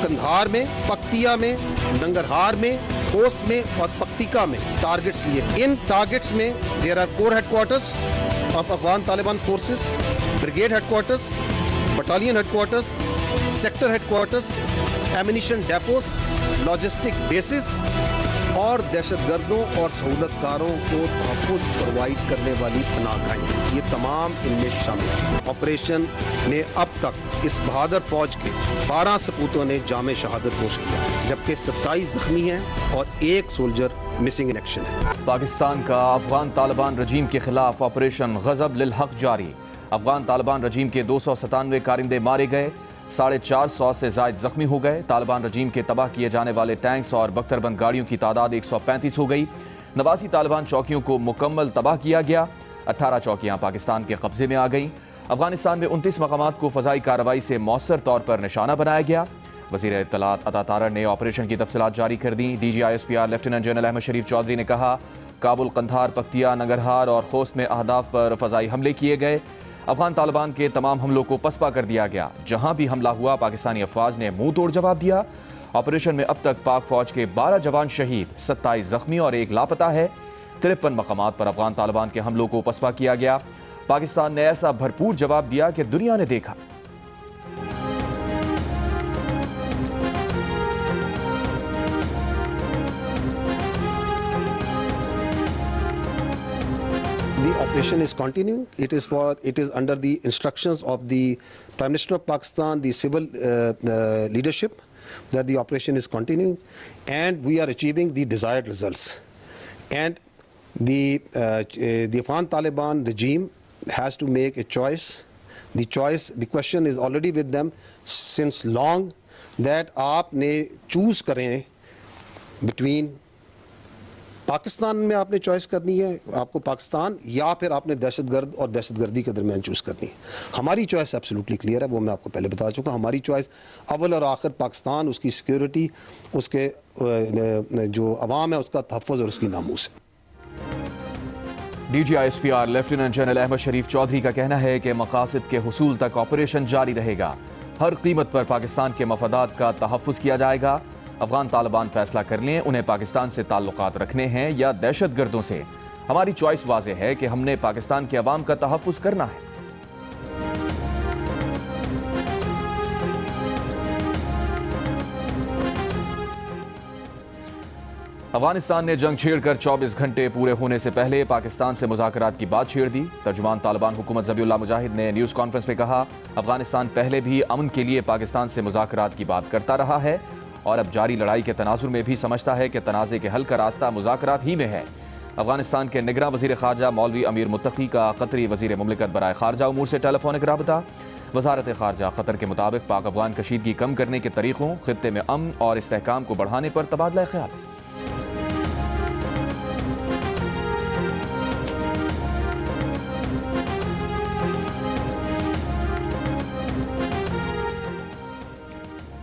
کندھار میں، پکتیا میں، ننگرہار میں، خوست میں اور پکتیکا میں ٹارگٹس لیے. ان ٹارگٹس میں there are corps headquarters of Afghan Taliban forces, brigade headquarters, battalion headquarters, sector headquarters, ammunition depots, logistic bases اور دہشت گردوں اور سہولت کاروں کو تحفظ پرووائڈ کرنے والی پناہ گاہیں، یہ تمام ان میں شامل ہیں. آپریشن میں اب تک اس بہادر فوج کے 12 سپوتوں نے جام شہادت نوش کیا، جبکہ 27 زخمی ہیں اور 1 سولجر مسنگ ان ایکشن ہے. پاکستان کا افغان طالبان رجیم کے خلاف آپریشن غضب للحق جاری. افغان طالبان رجیم کے 297 کارندے مارے گئے، 450 سے زائد زخمی ہو گئے. طالبان رجیم کے تباہ کیے جانے والے ٹینکس اور بختربند گاڑیوں کی تعداد 135 ہو گئی. 89 طالبان چوکیوں کو مکمل تباہ کیا گیا. 18 چوکیاں پاکستان کے قبضے میں آ گئیں. افغانستان میں 29 مقامات کو فضائی کارروائی سے مؤثر طور پر نشانہ بنایا گیا. وزیر اطلاعات عطا تارڑ نے آپریشن کی تفصیلات جاری کر دیں. D G I S P R lieutenant general Ahmed Sharif Chaudhry نے کہا، کابل، قندھار، پکتیا، ننگرہار اور خوست میں اہداف پر فضائی حملے کیے گئے. افغان طالبان کے تمام حملوں کو پسپا کر دیا گیا. جہاں بھی حملہ ہوا پاکستانی افواج نے منہ توڑ جواب دیا. آپریشن میں اب تک پاک فوج کے 12 جوان شہید، 27 زخمی اور 1 لاپتہ ہے. 53 مقامات پر افغان طالبان کے حملوں کو پسپا کیا گیا. پاکستان نے ایسا بھرپور جواب دیا کہ دنیا نے دیکھا. The operation is continuing. It is under the instructions of the Prime Minister of Pakistan, the civil leadership, that the operation is continuing, and we are achieving the desired results. And the Afghan Taliban regime has to make a choice. The question is already with them since long, that آپ نے choose کریں between Pakistan میں آپ نے choice کرنی ہے، آپ کو پاکستان، یا پھر آپ نے دہشت گرد اور دہشت گردی کے درمیان چوز کرنی ہے. ہماری چوائس ایبسلیوٹلی کلیئر ہے، وہ میں آپ کو پہلے بتا چکا. ہماری چوائس اول اور آخر پاکستان، اس کی سیکیورٹی، اس کے جو عوام ہے اس کا تحفظ اور اس کی ناموس ہے. D G I S P R lieutenant general Ahmed Sharif Chaudhry کا کہنا ہے کہ مقاصد کے حصول تک آپریشن جاری رہے گا. ہر قیمت پر پاکستان کے مفادات کا تحفظ کیا جائے گا. افغان طالبان فیصلہ کر لیں انہیں پاکستان سے تعلقات رکھنے ہیں یا دہشت گردوں سے. ہماری چوائس واضح ہے کہ ہم نے پاکستان کے عوام کا تحفظ کرنا ہے. افغانستان نے جنگ چھیڑ کر 24 گھنٹے پورے ہونے سے پہلے پاکستان سے مذاکرات کی بات چھیڑ دی. ترجمان طالبان حکومت ذبیح اللہ مجاہد نے نیوز کانفرنس میں کہا، افغانستان پہلے بھی امن کے لیے پاکستان سے مذاکرات کی بات کرتا رہا ہے اور اب جاری لڑائی کے تناظر میں بھی سمجھتا ہے کہ تنازع کے حل کا راستہ مذاکرات ہی میں ہے. افغانستان کے نگراں وزیر خارجہ مولوی امیر متقی کا قطری وزیر مملکت برائے خارجہ امور سے ٹیلی فونک رابطہ. وزارت خارجہ قطر کے مطابق پاک افغان کشیدگی کم کرنے کے طریقوں، خطے میں امن اور استحکام کو بڑھانے پر تبادلہ خیال.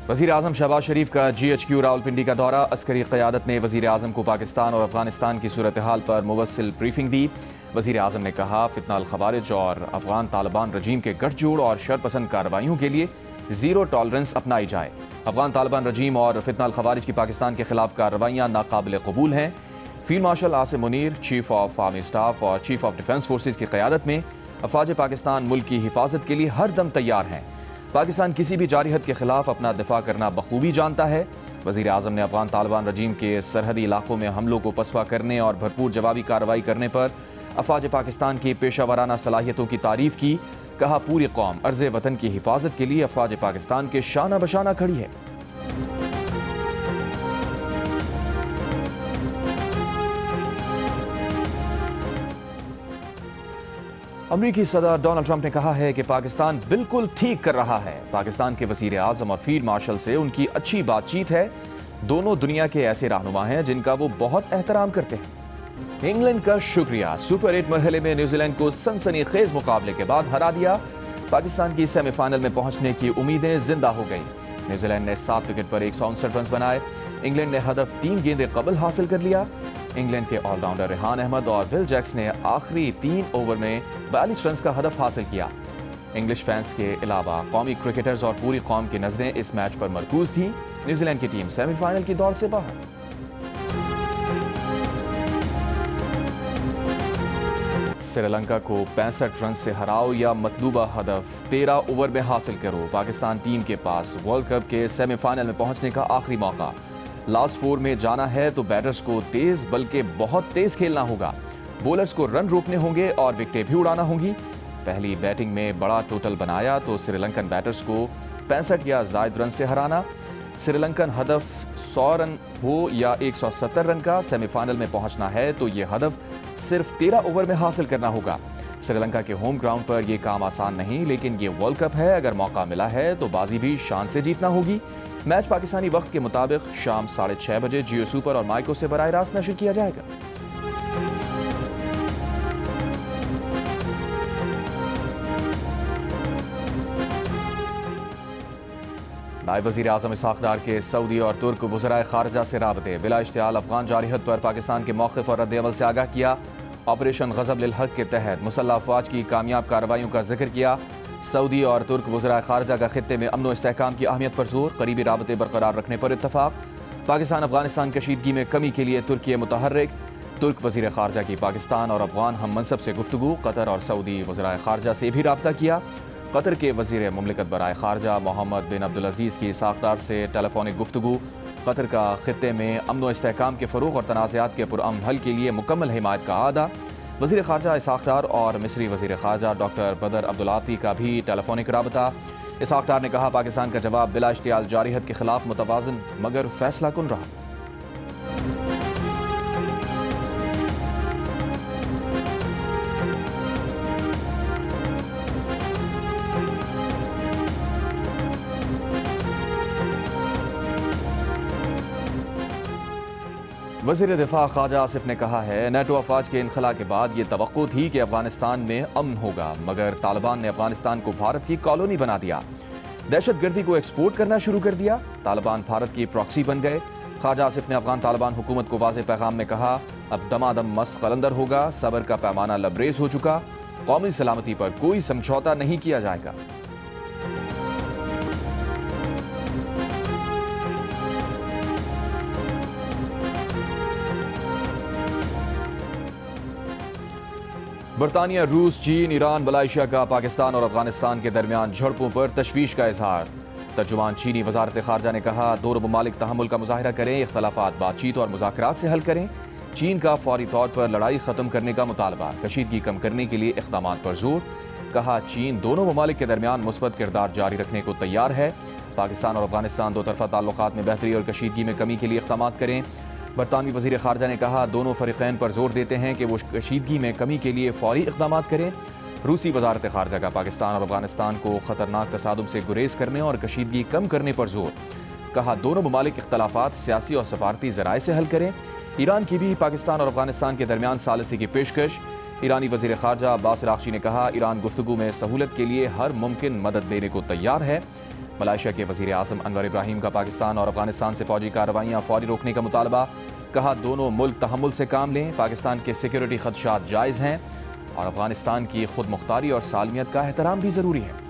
وزیر اعظم شہباز شریف کا جی ایچ کیو راولپنڈی کا دورہ. عسکری قیادت نے وزیر اعظم کو پاکستان اور افغانستان کی صورتحال پر مفصل بریفنگ دی. وزیر اعظم نے کہا، فتنہ الخوارج اور افغان طالبان رجیم کے گٹھ جوڑ اور شرپسند کارروائیوں کے لیے زیرو ٹالرنس اپنائی جائے. افغان طالبان رجیم اور فتنہ الخوارج کی پاکستان کے خلاف کارروائیاں ناقابل قبول ہیں. Field marshal Asim Munir, chief of army staff اور چیف آف ڈیفنس فورسز کی قیادت میں افواج پاکستان ملک کی حفاظت کے لیے ہر دم تیار ہیں. پاکستان کسی بھی جارحیت کے خلاف اپنا دفاع کرنا بخوبی جانتا ہے. وزیر اعظم نے افغان طالبان رجیم کے سرحدی علاقوں میں حملوں کو پسپا کرنے اور بھرپور جوابی کارروائی کرنے پر افواج پاکستان کی پیشہ ورانہ صلاحیتوں کی تعریف کی. کہا، پوری قوم عرض وطن کی حفاظت کے لیے افواج پاکستان کے شانہ بشانہ کھڑی ہے. امریکی صدر ڈونلڈ ٹرمپ نے کہا ہے کہ پاکستان بالکل ٹھیک کر رہا ہے. پاکستان کے وزیر اعظم اور فیلڈ مارشل سے ان کی اچھی بات چیت ہے. دونوں دنیا کے ایسے رہنما ہیں جن کا وہ بہت احترام کرتے ہیں. انگلینڈ کا شکریہ. سپر 8 مرحلے میں نیوزی لینڈ کو سنسنی خیز مقابلے کے بعد ہرا دیا. پاکستان کی سیمی فائنل میں پہنچنے کی امیدیں زندہ ہو گئیں. نیوزی لینڈ نے 7 وکٹ پر 159 رنز بنائے. انگلینڈ نے ہدف 3 گیندیں قبل حاصل کر لیا. انگلینڈ کے آل راؤنڈر ریحان احمد اور ول جیکس نے آخری 3 اوور میں 42 رنز کا ہدف حاصل کیا. انگلش فینس کے علاوہ قومی کرکٹرز اور پوری قوم کی نظریں اس میچ پر مرکوز تھیں۔ نیوزی لینڈ کی ٹیم سیمی فائنل کی دوڑ سے باہر۔ سری لنکا کو 65 رن سے ہراؤ یا مطلوبہ ہدف 13 اوور میں حاصل کرو۔ پاکستان ٹیم کے پاس ورلڈ کپ کے سیمی فائنل میں پہنچنے کا آخری موقع۔ لاسٹ 4 میں جانا ہے تو بیٹرز کو تیز بلکہ بہت تیز کھیلنا ہوگا۔ بولرز کو رن روکنے ہوں گے اور وکٹیں بھی اڑانا ہوں گی۔ پہلی بیٹنگ میں بڑا ٹوٹل بنایا تو سری لنکن بیٹرز کو 65 یا زائد رن سے ہرانا۔ سری لنکن ہدف 100 رن ہو یا 170 رن کا سیمی فائنل میں پہنچنا ہے تو یہ ہدف صرف 13 اوور میں حاصل کرنا ہوگا۔ سری لنکا کے ہوم گراؤنڈ پر یہ کام آسان نہیں، لیکن یہ ورلڈ کپ ہے، اگر موقع ملا ہے تو بازی بھی شان سے جیتنا ہوگی۔ میچ پاکستانی وقت کے مطابق شام 6:30 بجے جیو سپر اور مائیکو سے براہ راست نشر کیا جائے گا۔ نائب وزیر اعظم اسحاق ڈار کے سعودی اور ترک وزرائے خارجہ سے رابطے۔ بلا اشتعال افغان جارحیت پر پاکستان کے موقف اور رد عمل سے آگاہ کیا۔ آپریشن غضب للحق کے تحت مسلح افواج کی کامیاب کارروائیوں کا ذکر کیا۔ سعودی اور ترک وزرائے خارجہ کا خطے میں امن و استحکام کی اہمیت پر زور، قریبی رابطے برقرار رکھنے پر اتفاق۔ پاکستان افغانستان کشیدگی میں کمی کے لیے ترکی متحرک۔ ترک وزیر خارجہ کی پاکستان اور افغان ہم منصب سے گفتگو۔ قطر اور سعودی وزرائے خارجہ سے بھی رابطہ کیا۔ قطر کے وزیر مملکت برائے خارجہ محمد بن عبدالعزیز کی اسحاق ڈار سے ٹیلی فونک گفتگو۔ قطر کا خطے میں امن و استحکام کے فروغ اور تنازعات کے پرامن حل کے لیے مکمل حمایت کا اعادہ۔ وزیر خارجہ اسحاق ڈار اور مصری وزیر خارجہ ڈاکٹر بدر عبدالعاطی کا بھی ٹیلی فونک رابطہ۔ اسحاق ڈار نے کہا پاکستان کا جواب بلا اشتعال جارحیت کے خلاف متوازن مگر فیصلہ کن رہا۔ وزیر دفاع خواجہ آصف نے کہا ہے نیٹو افواج کے انخلاء کے بعد یہ توقع تھی کہ افغانستان میں امن ہوگا، مگر طالبان نے افغانستان کو بھارت کی کالونی بنا دیا، دہشت گردی کو ایکسپورٹ کرنا شروع کر دیا، طالبان بھارت کی پراکسی بن گئے۔ خواجہ آصف نے افغان طالبان حکومت کو واضح پیغام میں کہا اب دمادم مست قلندر ہوگا، صبر کا پیمانہ لبریز ہو چکا، قومی سلامتی پر کوئی سمجھوتا نہیں کیا جائے گا۔ برطانیہ، روس، چین، ایران، ملائیشیا کا پاکستان اور افغانستان کے درمیان جھڑپوں پر تشویش کا اظہار۔ ترجمان چینی وزارت خارجہ نے کہا دونوں ممالک تحمل کا مظاہرہ کریں، اختلافات بات چیت اور مذاکرات سے حل کریں۔ چین کا فوری طور پر لڑائی ختم کرنے کا مطالبہ، کشیدگی کم کرنے کے لیے اقدامات پر زور۔ کہا چین دونوں ممالک کے درمیان مثبت کردار جاری رکھنے کو تیار ہے۔ پاکستان اور افغانستان دو طرفہ تعلقات میں بہتری اور کشیدگی میں کمی کے لیے اقدامات کریں۔ برطانوی وزیر خارجہ نے کہا دونوں فریقین پر زور دیتے ہیں کہ وہ کشیدگی میں کمی کے لیے فوری اقدامات کریں۔ روسی وزارت خارجہ کا پاکستان اور افغانستان کو خطرناک تصادم سے گریز کرنے اور کشیدگی کم کرنے پر زور۔ کہا دونوں ممالک اختلافات سیاسی اور سفارتی ذرائع سے حل کریں۔ ایران کی بھی پاکستان اور افغانستان کے درمیان ثالثی کی پیشکش۔ ایرانی وزیر خارجہ عباس عراقچی نے کہا ایران گفتگو میں سہولت کے لیے ہر ممکن مدد دینے کو تیار ہے۔ ملائیشیا کے وزیر اعظم انور ابراہیم کا پاکستان اور افغانستان سے فوجی کارروائیاں فوری روکنے کا مطالبہ۔ کہا دونوں ملک تحمل سے کام لیں، پاکستان کے سیکیورٹی خدشات جائز ہیں اور افغانستان کی خود مختاری اور سالمیت کا احترام بھی ضروری ہے۔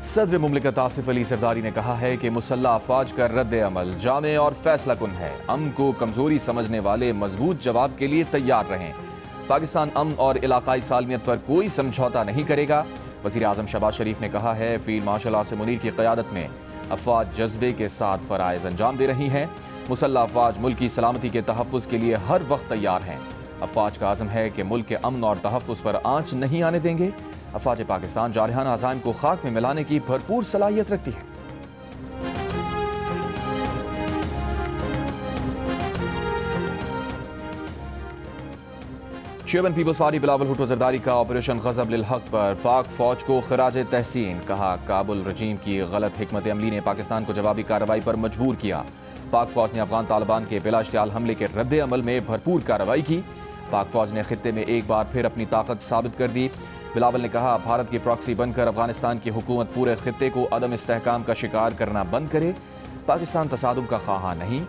صدر مملکت آصف علی زرداری نے کہا ہے کہ مسلح افواج کا رد عمل جامع اور فیصلہ کن ہے، امن کو کمزوری سمجھنے والے مضبوط جواب کے لیے تیار رہیں۔ پاکستان امن اور علاقائی سالمیت پر کوئی سمجھوتا نہیں کرے گا۔ وزیر اعظم شہباز شریف نے کہا ہے فیلڈ مارشل عاصم منیر کی قیادت میں افواج جذبے کے ساتھ فرائض انجام دے رہی ہیں۔ مسلح افواج ملک کی سلامتی کے تحفظ کے لیے ہر وقت تیار ہیں۔ افواج کا عزم ہے کہ ملک کے امن اور تحفظ پر آنچ نہیں آنے دیں گے۔ افواج پاکستان جارحانہ عزائم کو خاک میں ملانے کی بھرپور صلاحیت رکھتی ہے۔ Chairman People's party Bilawal Bhutto Zardari کا آپریشن غضب للحق پر پاک فوج کو خراج تحسین۔ کہا کابل رجیم کی غلط حکمت عملی نے پاکستان کو جوابی کارروائی پر مجبور کیا۔ پاک فوج نے افغان طالبان کے بلا اشتعال حملے کے رد عمل میں بھرپور کارروائی کی۔ پاک فوج نے خطے میں ایک بار پھر اپنی طاقت ثابت کر دی۔ بلاول نے کہا بھارت کی پراکسی بن کر افغانستان کی حکومت پورے خطے کو عدم استحکام کا شکار کرنا بند کرے۔ پاکستان تصادم کا خواہاں نہیں،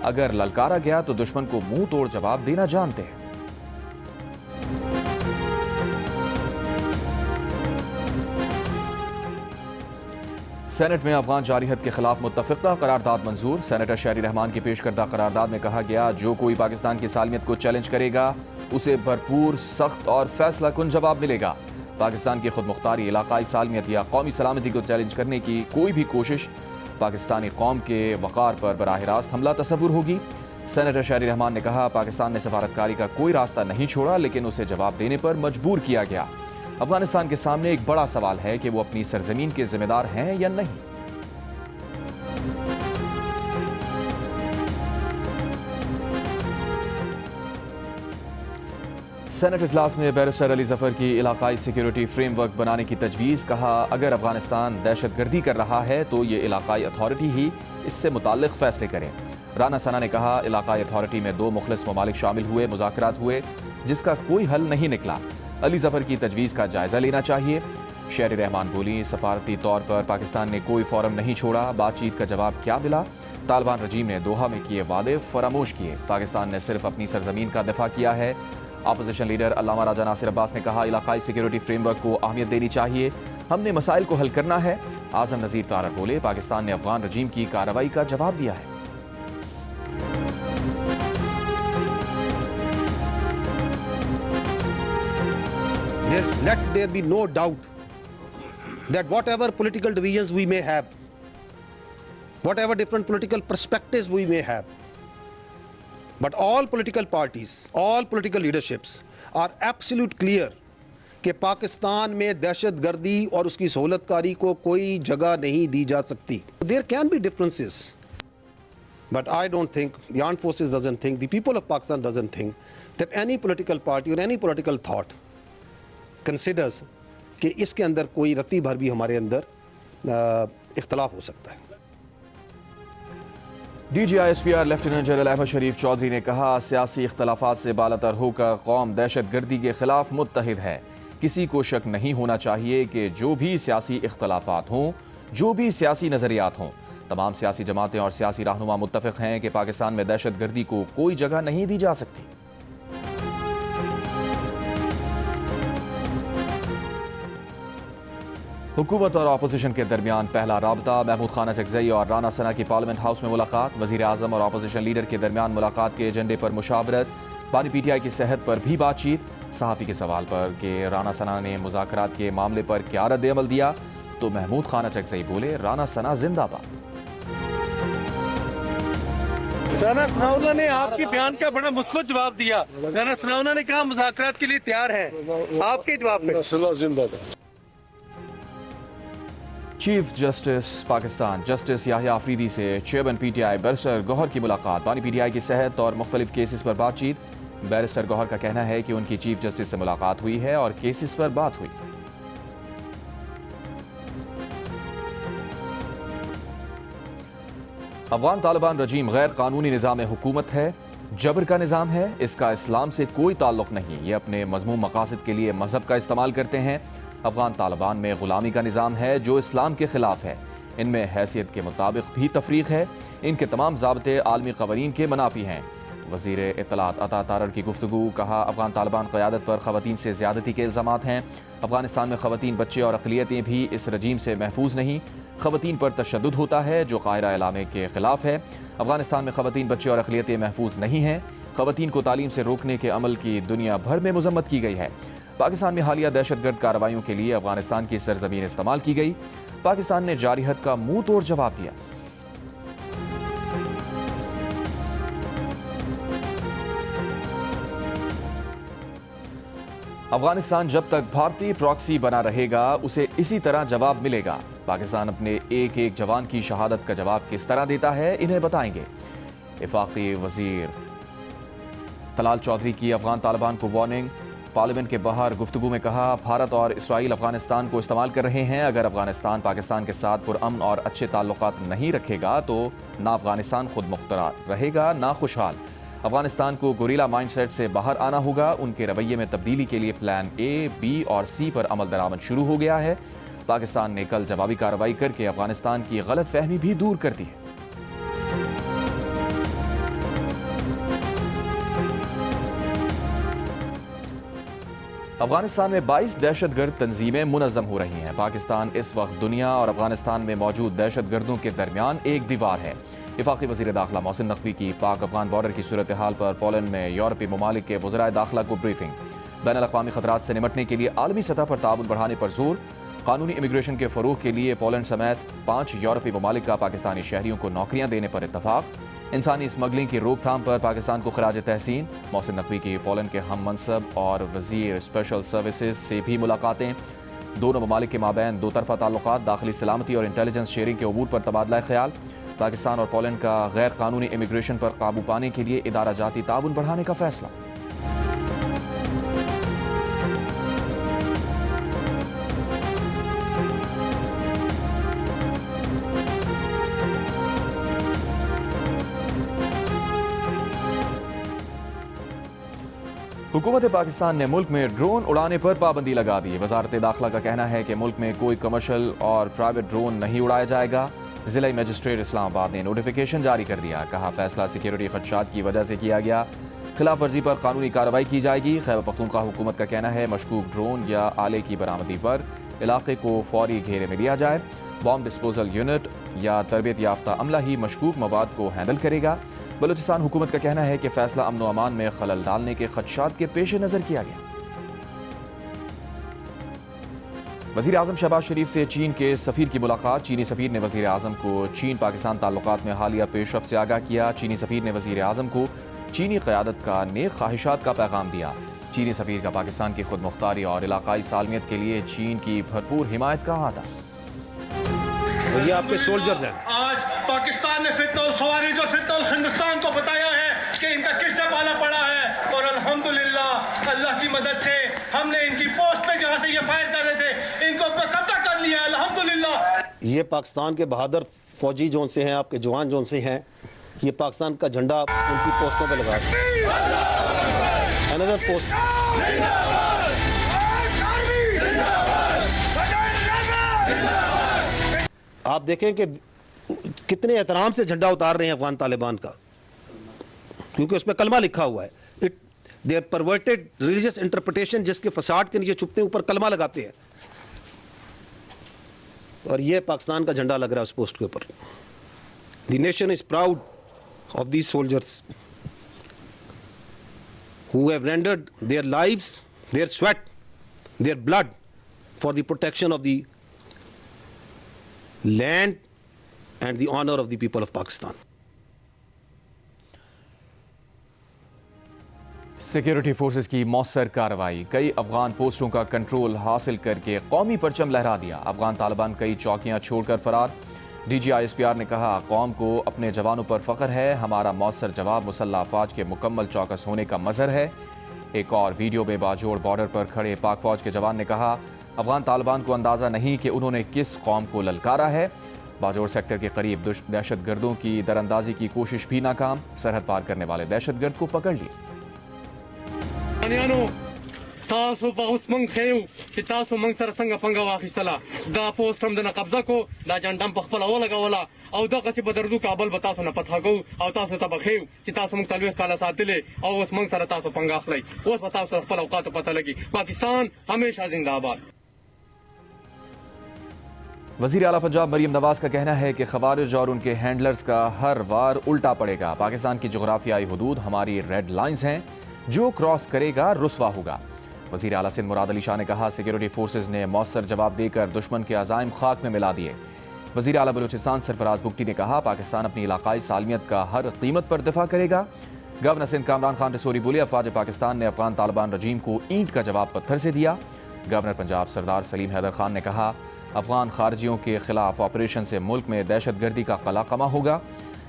اگر للکارا گیا تو دشمن کو منہ توڑ جواب دینا جانتے ہیں۔ سینٹ میں افغان جارحیت کے خلاف متفقہ قرارداد منظور۔ سینیٹر شہری رحمان کی پیش کردہ قرارداد میں کہا گیا جو کوئی پاکستان کی سالمیت کو چیلنج کرے گا اسے بھرپور، سخت اور فیصلہ کن جواب ملے گا۔ پاکستان کی خود مختاری، علاقائی سالمیت یا قومی سلامتی کو چیلنج کرنے کی کوئی بھی کوشش پاکستانی قوم کے وقار پر براہ راست حملہ تصور ہوگی۔ سینیٹر شہری رحمان نے کہا پاکستان نے سفارتکاری کا کوئی راستہ نہیں چھوڑا لیکن اسے جواب دینے پر مجبور کیا گیا۔ افغانستان کے سامنے ایک بڑا سوال ہے کہ وہ اپنی سرزمین کے ذمہ دار ہیں یا نہیں۔ سینٹ اجلاس میں بیرسٹر علی ظفر کی علاقائی سیکیورٹی فریم ورک بنانے کی تجویز۔ کہا اگر افغانستان دہشت گردی کر رہا ہے تو یہ علاقائی اتھارٹی ہی اس سے متعلق فیصلے کریں۔ رانا ثنا نے کہا علاقائی اتھارٹی میں 2 مخلص ممالک شامل ہوئے، مذاکرات ہوئے جس کا کوئی حل نہیں نکلا۔ علی ظفر کی تجویز کا جائزہ لینا چاہیے۔ شہری رحمان بولی سفارتی طور پر پاکستان نے کوئی فورم نہیں چھوڑا، بات چیت کا جواب کیا ملا؟ طالبان رجیم نے دوحہ میں کیے وعدے فراموش کیے، پاکستان نے صرف اپنی سرزمین کا دفاع کیا ہے۔ اپوزیشن لیڈر علامہ راجہ ناصر عباس نے کہا علاقائی سیکیورٹی فریم ورک کو اہمیت دینی چاہیے، ہم نے مسائل کو حل کرنا ہے۔ اعظم نذیر تارڑ بولے پاکستان نے افغان رجیم کی کارروائی کا جواب دیا ہے۔ Let there be no doubt that whatever political divisions we may have, whatever different political perspectives we may have, but all political parties, all political leaderships are absolute clear کہ پاکستان میں دہشت گردی اور اس کی سہولت کاری کو کوئی جگہ نہیں دی جا سکتی۔ There can be differences, but I don't think, the armed forces doesn't think, the people of Pakistan doesn't think that any political party or any political thought considers کہ اس کے اندر کوئی رتی بھر بھی ہمارے اندر اختلاف ہو سکتا ہے۔ D G I S P R lieutenant general Ahmed Sharif Chaudhry نے کہا سیاسی اختلافات سے بالاتر ہو کر قوم دہشت گردی کے خلاف متحد ہے۔ کسی کو شک نہیں ہونا چاہیے کہ جو بھی سیاسی اختلافات ہوں، جو بھی سیاسی نظریات ہوں، تمام سیاسی جماعتیں اور سیاسی رہنما متفق ہیں کہ پاکستان میں دہشت گردی کو کوئی جگہ نہیں دی جا سکتی۔ حکومت اور اپوزیشن کے درمیان پہلا رابطہ، محمود خان اچکزئی اور رانا ثنا کی پارلیمنٹ ہاؤس میں ملاقات۔ وزیر اعظم اور اپوزیشن لیڈر کے درمیان ملاقات کے ایجنڈے پر مشاورت، بانی پی ٹی آئی کی صحت پر بھی بات چیت۔ صحافی کے سوال پر کہ رانا ثنا نے مذاکرات کے معاملے پر کیا رد عمل دیا تو محمود خان اچکزئی بولے رانا ثنا زندہ باد۔ رانا ثناءاللہ نے آپ کے بیان کا بڑا مثبت جواب دیا۔ رانا ثناءاللہ نے کہا مذاکرات کے لیے تیار ہیں، آپ کے جواب میں chief justice Pakistan justice Yahya Afridi سے chairman P T I barrister Gohar کی ملاقات، بانی پی ٹی آئی کی صحت اور مختلف کیسز پر بات چیت۔ بیرسٹر گوہر کا کہنا ہے کہ ان کی چیف جسٹس سے ملاقات ہوئی ہے اور کیسز پر بات ہوئی۔ افغان طالبان رجیم غیر قانونی نظام حکومت ہے، جبر کا نظام ہے، اس کا اسلام سے کوئی تعلق نہیں، یہ اپنے مذموم مقاصد کے لیے مذہب کا استعمال کرتے ہیں۔ افغان طالبان میں غلامی کا نظام ہے جو اسلام کے خلاف ہے، ان میں حیثیت کے مطابق بھی تفریق ہے، ان کے تمام ضابطے عالمی قوانین کے منافی ہیں۔ وزیر اطلاعات عطا تارڑ کی گفتگو، کہا افغان طالبان قیادت پر خواتین سے زیادتی کے الزامات ہیں، افغانستان میں خواتین، بچے اور اقلیتیں بھی اس رجیم سے محفوظ نہیں، خواتین پر تشدد ہوتا ہے جو قاہرہ اعلامیہ کے خلاف ہے، افغانستان میں خواتین، بچے اور اقلیتیں محفوظ نہیں ہیں، خواتین کو تعلیم سے روکنے کے عمل کی دنیا بھر میں مذمت کی گئی ہے، پاکستان میں حالیہ دہشت گرد کارروائیوں کے لیے افغانستان کی سرزمین استعمال کی گئی، پاکستان نے جارحیت کا منہ توڑ جواب دیا۔ افغانستان جب تک بھارتی پراکسی بنا رہے گا اسے اسی طرح جواب ملے گا، پاکستان اپنے ایک ایک جوان کی شہادت کا جواب کس طرح دیتا ہے انہیں بتائیں گے۔ وفاقی وزیر طلال چودھری کی افغان طالبان کو وارننگ، پارلیمنٹ کے باہر گفتگو میں کہا بھارت اور اسرائیل افغانستان کو استعمال کر رہے ہیں، اگر افغانستان پاکستان کے ساتھ پرامن اور اچھے تعلقات نہیں رکھے گا تو نہ افغانستان خود مختار رہے گا نہ خوشحال۔ افغانستان کو گوریلا مائنڈ سیٹ سے باہر آنا ہوگا. ان کے رویے میں تبدیلی کے لیے پلان اے، بی اور سی پر عمل درآمد شروع ہو گیا ہے. پاکستان نے کل جوابی کارروائی کر کے افغانستان کی غلط فہمی بھی دور کر دی ہے. افغانستان میں 22 دہشت گرد تنظیمیں منظم ہو رہی ہیں. پاکستان اس وقت دنیا اور افغانستان میں موجود دہشت گردوں کے درمیان ایک دیوار ہے. وفاقی وزیر داخلہ محسن نقوی کی پاک افغان بارڈر کی صورتحال پر پولینڈ میں یورپی ممالک کے وزرائے داخلہ کو بریفنگ. بین الاقوامی خطرات سے نمٹنے کے لیے عالمی سطح پر تعاون بڑھانے پر زور. قانونی امیگریشن کے فروغ کے لیے پولینڈ سمیت 5 یورپی ممالک کا پاکستانی شہریوں کو نوکریاں دینے پر اتفاق. انسانی اسمگلنگ کی روک تھام پر پاکستان کو خراج تحسین. محسن نقوی کی پولینڈ کے ہم منصب اور وزیر اسپیشل سروسز سے بھی ملاقاتیں. دونوں ممالک کے مابین 2 طرفہ تعلقات، داخلی سلامتی اور انٹیلیجنس شیئرنگ کے امور پر تبادلہ خیال. پاکستان اور پولینڈ کا غیر قانونی امیگریشن پر قابو پانے کے لیے ادارہ جاتی تعاون بڑھانے کا فیصلہ. حکومت پاکستان نے ملک میں ڈرون اڑانے پر پابندی لگا دی. وزارت داخلہ کا کہنا ہے کہ ملک میں کوئی کمرشل اور پرائیویٹ ڈرون نہیں اڑایا جائے گا. ضلع مجسٹریٹ اسلام آباد نے نوٹیفیکیشن جاری کر دیا. کہا فیصلہ سیکیورٹی خدشات کی وجہ سے کیا گیا. خلاف ورزی پر قانونی کارروائی کی جائے گی. خیبر پختونخوا حکومت کا کہنا ہے مشکوک ڈرون یا آلے کی برآمدی پر علاقے کو فوری گھیرے میں لیا جائے. بام ڈسپوزل یونٹ یا تربیت یافتہ عملہ ہی مشکوک مواد کو ہینڈل کرے گا. بلوچستان حکومت کا کہنا ہے کہ فیصلہ امن و امان میں خلل ڈالنے کے خدشات کے پیش نظر کیا گیا. وزیر اعظم شہباز شریف سے چین کے سفیر کی ملاقات. چینی سفیر نے وزیر اعظم کو چین پاکستان تعلقات میں حالیہ پیش رفت سے آگاہ کیا. چینی سفیر نے وزیر اعظم کو چینی قیادت کا نیک خواہشات کا پیغام دیا. چینی سفیر کا پاکستان کی خود مختاری اور علاقائی سالمیت کے لیے چین کی بھرپور حمایت کا اعادہ. یہ آپ کے سولجرز ہیں. آج پاکستان نے فتنہ الخوارج اور فتنہ الہندوستان کو بتایا ہے کہ ان کا کس سے پالا پڑا ہے، اور الحمدللہ اللہ کی مدد سے ہم نے ان کی پوسٹ پہ جہاں سے یہ فائر کر رہے تھے ان کو قبضہ کر لیا ہے الحمدللہ. یہ پاکستان کے بہادر فوجی جون سے ہیں، آپ کے جوان جون سے ہیں، یہ پاکستان کا جھنڈا ان کی پوسٹوں پہ لگا دیں. Another post. آپ دیکھیں کہ کتنے احترام سے جھنڈا اتار رہے ہیں افغان طالبان کا، کیونکہ اس میں کلمہ لکھا ہوا ہے. Their perverted religious interpretation جس کے فساد کے نیچے چھپتے ہیں اوپر کلمہ لگاتے ہیں، اور یہ پاکستان کا جھنڈا لگ رہا ہے اس پوسٹ کے اوپر. The nation is proud of these soldiers who have rendered their lives, their sweat, their blood for the protection of the land and the honor of the people of Pakistan. Security forces کی مؤثر کارروائی. کئی افغان پوسٹوں کا control حاصل کر کے قومی پرچم لہرا دیا. افغان طالبان کئی چوکیاں چھوڑ کر فرار. D G I S P R نے کہا قوم کو اپنے جوانوں پر فخر ہے. ہمارا مؤثر جواب مسلح افواج کے مکمل چوکس ہونے کا مظہر ہے. ایک اور ویڈیو میں باجوڑ بارڈر پر کھڑے پاک فوج کے جوان نے کہا افغان طالبان کو اندازہ نہیں کہ انہوں نے کس قوم کو للکارا ہے. باجوڑ سیکٹر کے قریب دہشت گردوں کی دراندازی کی کوشش بھی ناکام. سرحد پار کرنے والے دہشت گرد کو پکڑ لی. تاسو په اوس مونږ خیو چې تاسو مونږ سره څنګه پنګه واخیستله، دا پوسټ هم دنه قبضه کو، دا جنډم په خپله ولګوله او دغسې به درځو کابل به تاسو نه فتح کوو او تاسو ته به ښیو چې تاسو مونږ 40 کاله ساتلې او اوس مونږ سره تاسو پنګه اخلئ. اوس به تاسو خپل اوقاتو پته لګي. پاکستان ہمیشہ زندہ آباد. وزیر اعلیٰ پنجاب مریم نواز کا کہنا ہے کہ خوارج اور ان کے ہینڈلرز کا ہر وار الٹا پڑے گا. پاکستان کی جغرافیائی حدود ہماری ریڈ لائنز ہیں، جو کراس کرے گا رسوا ہوگا. وزیر اعلیٰ سندھ مراد علی شاہ نے کہا سیکیورٹی فورسز نے مؤثر جواب دے کر دشمن کے عزائم خاک میں ملا دیے. وزیر اعلیٰ بلوچستان سرفراز بگٹی نے کہا پاکستان اپنی علاقائی سالمیت کا ہر قیمت پر دفاع کرے گا. گورنر سندھ کامران خان رسوری بولے افواج پاکستان نے افغان طالبان رجیم کو اینٹ کا جواب پتھر سے دیا. گورنر پنجاب سردار سلیم حیدر خان نے کہا افغان خارجیوں کے خلاف آپریشن سے ملک میں دہشت گردی کا قلعہ ہوگا.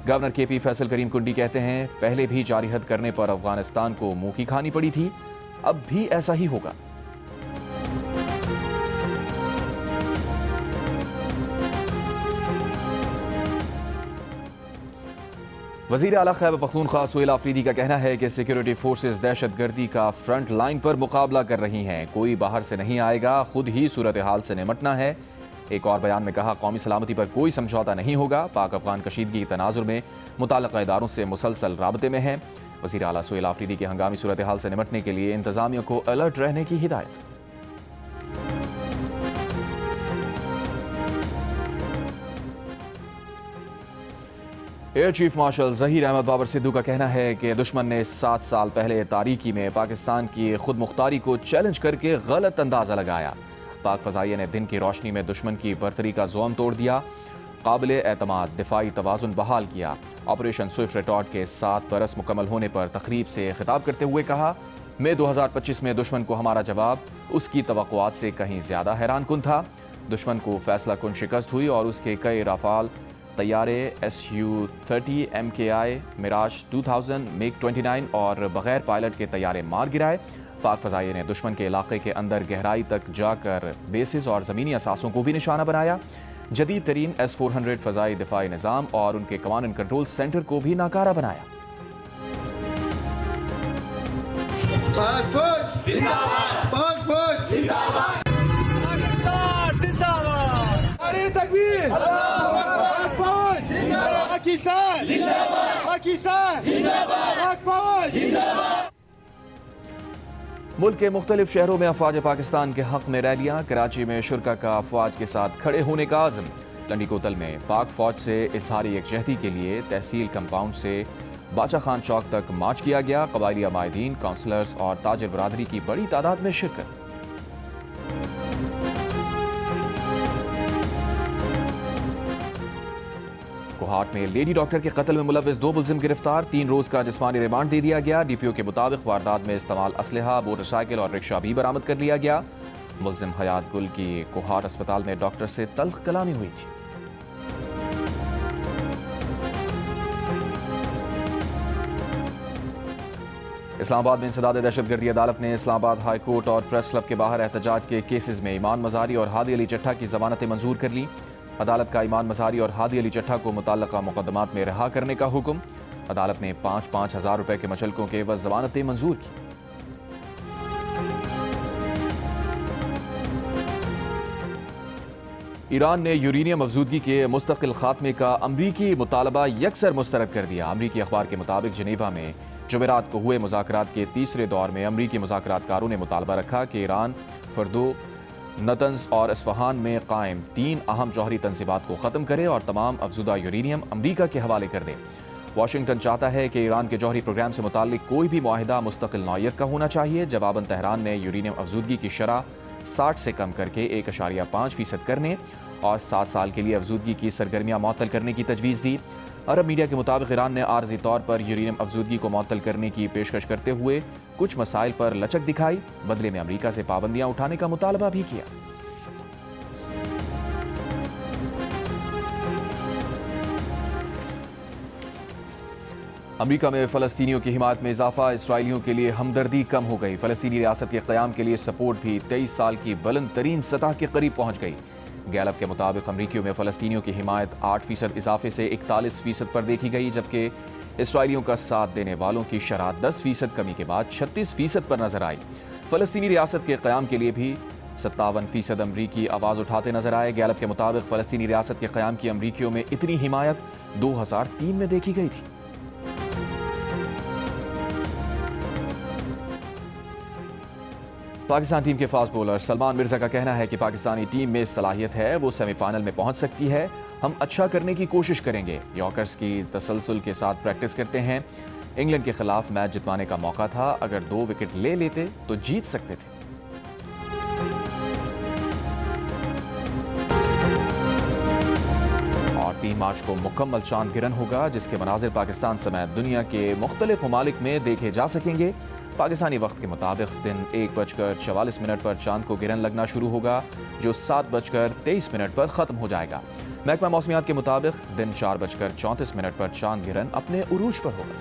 گورنر کے پی فیصل کریم کنڈی کہتے ہیں پہلے بھی جاری حد کرنے پر افغانستان کو منہ کی کھانی پڑی تھی، اب بھی ایسا ہی ہوگا. وزیر اعلیٰ خیبر پختونخوا سہیل آفریدی کا کہنا ہے کہ سیکیورٹی فورسز دہشت گردی کا فرنٹ لائن پر مقابلہ کر رہی ہیں، کوئی باہر سے نہیں آئے گا، خود ہی صورتحال سے نمٹنا ہے۔ ایک اور بیان میں کہا قومی سلامتی پر کوئی سمجھوتا نہیں ہوگا، پاک افغان کشیدگی کے تناظر میں متعلقہ اداروں سے مسلسل رابطے میں ہیں۔ وزیر اعلیٰ سہیل آفریدی کی ہنگامی صورتحال سے نمٹنے کے لیے انتظامیہ کو الرٹ رہنے کی ہدایت۔ Air chief marshal Zaheer Ahmed Babar Sidhu کا کہنا ہے کہ دشمن نے 7 سال پہلے تاریکی میں پاکستان کی خود مختاری کو چیلنج کر کے غلط اندازہ لگایا۔ پاک فضائیہ نے دن کی روشنی میں دشمن کی برتری کا زوم توڑ دیا، قابل اعتماد دفاعی توازن بحال کیا۔ آپریشن سوئفٹ ریٹارٹ کے 7 برس مکمل ہونے پر تقریب سے خطاب کرتے ہوئے کہا، مئی 2025 میں دشمن کو ہمارا جواب اس کی توقعات سے کہیں زیادہ حیران کن تھا۔ دشمن کو فیصلہ کن شکست ہوئی اور اس کے کئی رافال طیارے Su-30 MKI میراج 2000 MiG-29 اور بغیر پائلٹ کے طیارے مار گرائے۔ پاک فضائیہ نے دشمن کے علاقے کے اندر گہرائی تک جا کر بیسز اور زمینی اثاثوں کو بھی نشانہ بنایا۔ جدید ترین S-400 فضائی دفاعی نظام اور ان کے کمانڈ اینڈ کنٹرول سینٹر کو بھی ناکارہ بنایا۔ پاک فوج زندہ باد، پاک فوج زندہ باد، پاکستان زندہ باد، نعرہ تکبیر، پاک فوج زندہ باد، پاکستان زندہ باد، پاکستان زندہ باد، پاک فوج زندہ باد۔ ملک کے مختلف شہروں میں افواج پاکستان کے حق میں ریلیاں، کراچی میں شرکا کا افواج کے ساتھ کھڑے ہونے کا عزم۔ لنڈی کوتل میں پاک فوج سے اظہاری یکجہتی کے لیے تحصیل کمپاؤنڈ سے باچا خان چوک تک مارچ کیا گیا۔ قبائلی عمائدین، کونسلرز اور تاجر برادری کی بڑی تعداد میں شرکت۔ کوہاٹ میں لیڈی ڈاکٹر کے قتل میں ملوث 2 ملزم گرفتار، 3 روز کا جسمانی ریمانڈ دے دیا گیا۔ ڈی پی او کے مطابق واردات میں استعمال اسلحہ، موٹر سائیکل اور رکشہ بھی برآمد کر لیا گیا۔ ملزم حیات گل کی کوہاٹ اسپتال میں ڈاکٹر سے تلخ کلامی ہوئی تھی۔ اسلام آباد میں انسداد دہشت گردی عدالت نے اسلام آباد ہائی کورٹ اور پریس کلب کے باہر احتجاج کے کیسز میں ایمان مزاری اور ہادی علی چٹھا کی ضمانتیں منظور کر لیں۔ عدالت کا ایمان مزاری اور ہادی علی چٹھا کو متعلقہ مقدمات میں رہا کرنے کا حکم۔ عدالت نے 5,000 ہزار روپے کے مچلکوں کے عوض ضمانتیں منظور کی۔ ایران نے یورینیم افزودگی کے مستقل خاتمے کا امریکی مطالبہ یکسر مسترد کر دیا۔ امریکی اخبار کے مطابق جنیوا میں جمعرات کو ہوئے مذاکرات کے تیسرے دور میں امریکی مذاکرات کاروں نے مطالبہ رکھا کہ ایران فردو، نتنز اور اصفہان میں قائم 3 اہم جوہری تنصیبات کو ختم کرے اور تمام افزودہ یورینیم امریکہ کے حوالے کر دے۔ واشنگٹن چاہتا ہے کہ ایران کے جوہری پروگرام سے متعلق کوئی بھی معاہدہ مستقل نوعیت کا ہونا چاہیے۔ جواباً تہران نے یورینیم افزودگی کی شرح 60 سے کم کر کے 1.5% کرنے اور 7 سال کے لیے افزودگی کی سرگرمیاں معطل کرنے کی تجویز دی۔ عرب میڈیا کے مطابق ایران نے عارضی طور پر یورینیم افزودگی کو معطل کرنے کی پیشکش کرتے ہوئے کچھ مسائل پر لچک دکھائی، بدلے میں امریکہ سے پابندیاں اٹھانے کا مطالبہ بھی کیا۔ امریکہ میں فلسطینیوں کی حمایت میں اضافہ، اسرائیلیوں کے لیے ہمدردی کم ہو گئی۔ فلسطینی ریاست کے قیام کے لیے سپورٹ بھی 23 سال کی بلند ترین سطح کے قریب پہنچ گئی۔ گیلپ کے مطابق امریکیوں میں فلسطینیوں کی حمایت 8% اضافے سے 41% پر دیکھی گئی، جبکہ اسرائیلیوں کا ساتھ دینے والوں کی شرح 10% کمی کے بعد 36% پر نظر آئی۔ فلسطینی ریاست کے قیام کے لیے بھی 57% امریکی آواز اٹھاتے نظر آئے۔ گیلپ کے مطابق فلسطینی ریاست کے قیام کی امریکیوں میں اتنی حمایت 2003 میں دیکھی گئی تھی۔ پاکستان ٹیم کے فاسٹ بولر سلمان مرزا کا کہنا ہے کہ پاکستانی ٹیم میں صلاحیت ہے، وہ سیمی فائنل میں پہنچ سکتی ہے، ہم اچھا کرنے کی کوشش کریں گے۔ یارکرز کی تسلسل کے ساتھ پریکٹس کرتے ہیں۔ انگلینڈ کے خلاف میچ جتوانے کا موقع تھا، اگر 2 وکٹ لے لیتے تو جیت سکتے تھے۔ اور 3 مارچ کو مکمل چاند گرہن ہوگا، جس کے مناظر پاکستان سمیت دنیا کے مختلف ممالک میں دیکھے جا سکیں گے۔ پاکستانی وقت کے مطابق دن 1:44 پر چاند کو گرہن لگنا شروع ہوگا، جو 7:23 پر ختم ہو جائے گا۔ محکمہ موسمیات کے مطابق دن 4:34 پر چاند گرہن اپنے عروج پر ہوگا۔